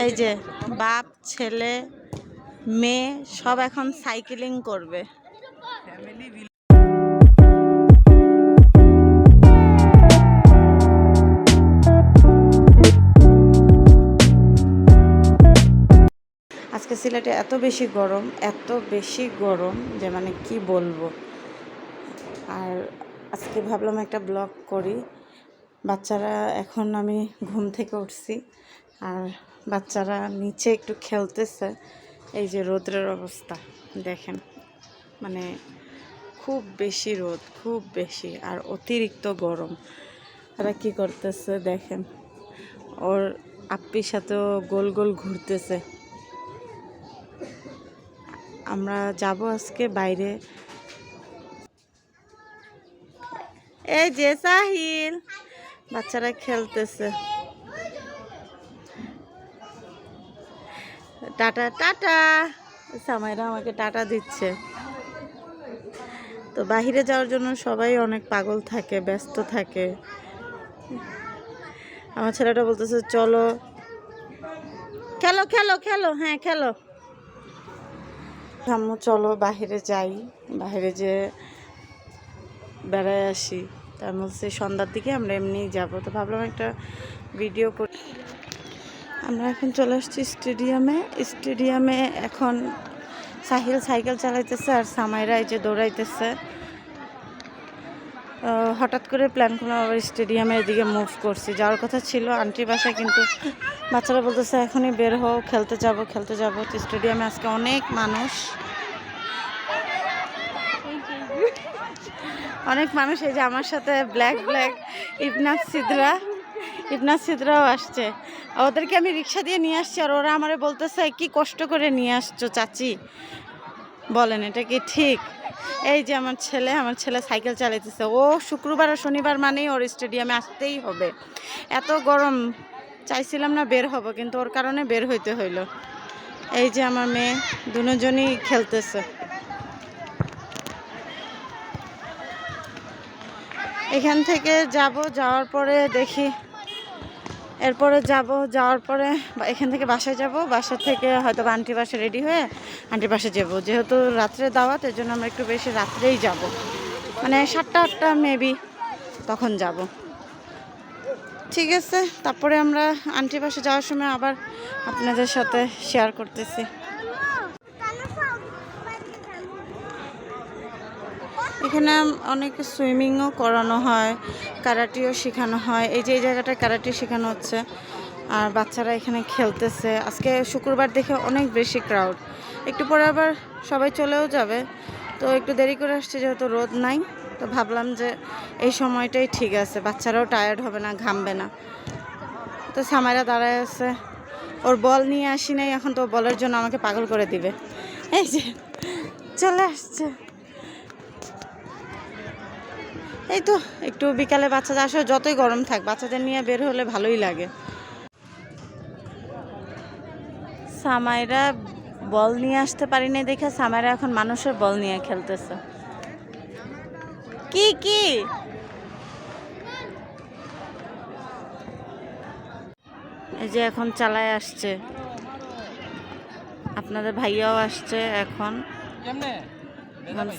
এই যে বাপ ছেলে মেয়ে সব এখন সাইকেলিং করবে। আজকে সিলেটে এত বেশি গরম যে মানে কি বলবো। আর আজকে ভাবলাম একটা ব্লগ করি। বাচ্চারা এখন আমি ঘুম থেকে উঠছি আর বাচ্চারা নিচে একটু খেলতেছে। এই যে রোদ্রের অবস্থা দেখেন, মানে খুব বেশি রোদ, খুব বেশি আর অতিরিক্ত গরম। তারা কি করতেছে দেখেন, ওর আপ্পির সাথেও গোল গোল ঘুরতেছে। আমরা যাব আজকে বাইরে। এই যে সাহিল, বাচ্চারা খেলতেছে। টাটা টাটা, সামাইরা আমাকে টাটা দিচ্ছে। তো বাহিরে যাওয়ার জন্য সবাই অনেক পাগল থাকে, ব্যস্ত থাকে। আমার ছেলেটা বলতেছে চলো খেলো খেলো খেলো, হ্যাঁ খেলো। আম্মু চলো বাহিরে যাই, বাহিরে যে বেড়ায় আসি। তা আমি বলছি সন্ধ্যার দিকে আমরা এমনিই যাবো। তো ভাবলাম একটা ভিডিও করি। আমরা এখন চলে আসছি স্টেডিয়ামে। এখন সাহিল সাইকেল চালাইতেছে আর সামাইরা এই যে দৌড়াইতেছে। হঠাৎ করে প্ল্যান করলাম আবার স্টেডিয়ামের দিকে মুভ করছি। যাওয়ার কথা ছিল আন্টির বাসায়, কিন্তু বাচ্চারা বলতেছে এখনই বের হও, খেলতে যাব। তো স্টেডিয়ামে আজকে অনেক মানুষ। এই যে আমার সাথে ব্ল্যাক ইবনাথ সিদরাও আসছে। ওদেরকে আমি রিক্সা দিয়ে নিয়ে আসছি আর ওরা আমারে বলতেছে কি কষ্ট করে নিয়ে আসছো চাচি, বলেন এটা কি ঠিক? এই যে আমার ছেলে সাইকেল চালাইতেছে। ও শুক্রবার আর শনিবার মানেই ওর স্টেডিয়ামে আসতেই হবে। এত গরম, চাইছিলাম না বের হব, কিন্তু ওর কারণে বের হইতে হইল। এই যে আমার মেয়ে, দুজনই খেলতেছে। এখান থেকে যাওয়ার পরে দেখি, এরপরে যাওয়ার পরে এখান থেকে বাসায় যাব। বাসা থেকে হয়তো আন্টির বাসা রেডি হয়ে আন্টির বাসা যাবো। যেহেতু রাত্রে দাওয়াত, এর জন্য আমরা একটু বেশি রাত্রেই যাব, মানে 7টা-8টা মেবি, তখন যাব। ঠিক আছে, তারপরে আমরা আন্টির বাসা যাওয়ার সময় আবার আপনাদের সাথে শেয়ার করতেছি। এখানে অনেক সুইমিংও করানো হয়, কারাটিও শেখানো হয়। এই যে এই জায়গাটায় কারাটি শেখানো হচ্ছে আর বাচ্চারা এখানে খেলতেছে। আজকে শুক্রবার দেখে অনেক বেশি ক্রাউড। একটু পরে আবার সবাই চলেও যাবে, তো একটু দেরি করে আসছে যেহেতু রোদ নাই। তো ভাবলাম যে এই সময়টাই ঠিক আছে, বাচ্চারাও টায়ার্ড হবে না, ঘামবে না। তো সামাইরা দাঁড়ায় আছে, ওর বল নিয়ে আসি নাই এখন, তো বলের জন্য আমাকে পাগল করে দিবে। এই যে চলে আসছে। এই তো একটু বিকালে বাচ্চাদের আসলে যতই গরম থাক, বাচ্চাদের নিয়ে বের হলে ভালোই লাগে। সামাইরা বল নিয়ে আসতে পারিনি দেখে সামাইরা এখন মানুষের বল নিয়ে খেলতেছে। কি এই যে এখন চালায় আসছে, আপনাদের ভাইয়াও আসছে এখন।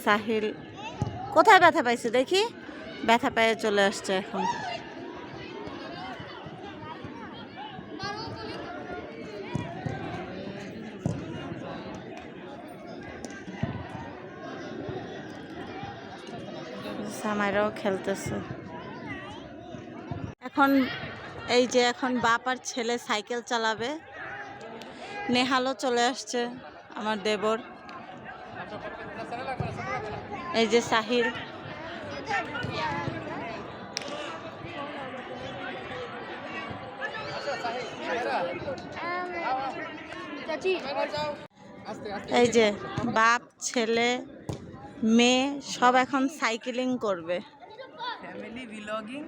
সাহিল কোথায় ব্যথা পাইছে দেখি, ব্যথা পেয়ে চলে আসছে এখন। সামাইরাও খেলতেছে এখন। এই যে এখন বাপ আর ছেলে সাইকেল চালাবে। নেহালও চলে আসছে, আমার দেবর। এই যে সাহিল, এই যে বাপ ছেলে মেয়ে সব এখন সাইকেলিং করবে। ফ্যামিলি ব্লগিং,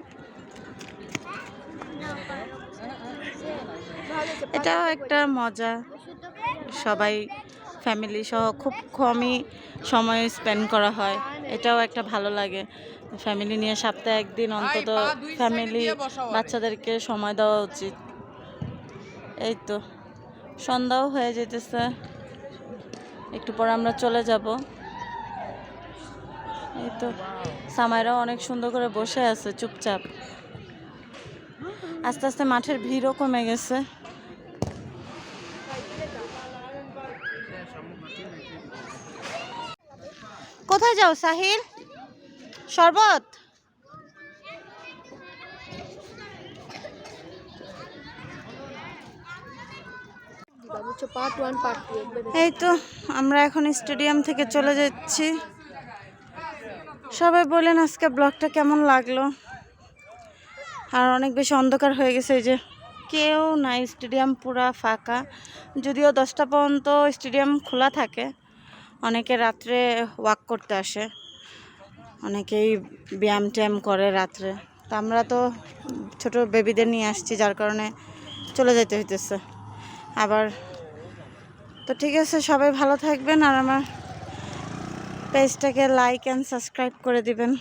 এটাও একটা মজা। সবাই ফ্যামিলি সহ খুব কমই সময় স্পেন্ড করা হয়, এটাও একটা ভালো লাগে। ফ্যামিলি নিয়ে সপ্তাহে একদিন অন্তত ফ্যামিলি বাচ্চাদেরকে সময় দেওয়া উচিত। এই তো সন্ধ্যাও হয়ে যেতেছে, একটু পর আমরা চলে যাব। এই তো সামাইরাও অনেক সুন্দর করে বসে আছে চুপচাপ। আস্তে আস্তে মাঠের ভিড়ও কমে গেছে। কোথায় যাও সাহিল? শরবত? এই তো আমরা এখন স্টেডিয়াম থেকে চলে যাচ্ছি। সবাই বলেন আজকে ব্লগটা কেমন লাগলো। আর অনেক বেশি অন্ধকার হয়ে গেছে, এই যে কেউ নাই, স্টেডিয়াম পুরা ফাঁকা। যদিও 10টা পর্যন্ত স্টেডিয়াম খোলা থাকে, অনেকে রাত্রে ওয়াক করতে আসে, অনেকেই ব্যায়াম ট্যায়াম করে রাত্রে। তা আমরা তো ছোট বেবিদের নিয়ে আসছি, যার কারণে চলে যেতে হইতেছে আবার। তো ঠিক আছে, সবাই ভালো থাকবেন আর আমার পেজটাকে লাইক অ্যান্ড সাবস্ক্রাইব করে দিবেন।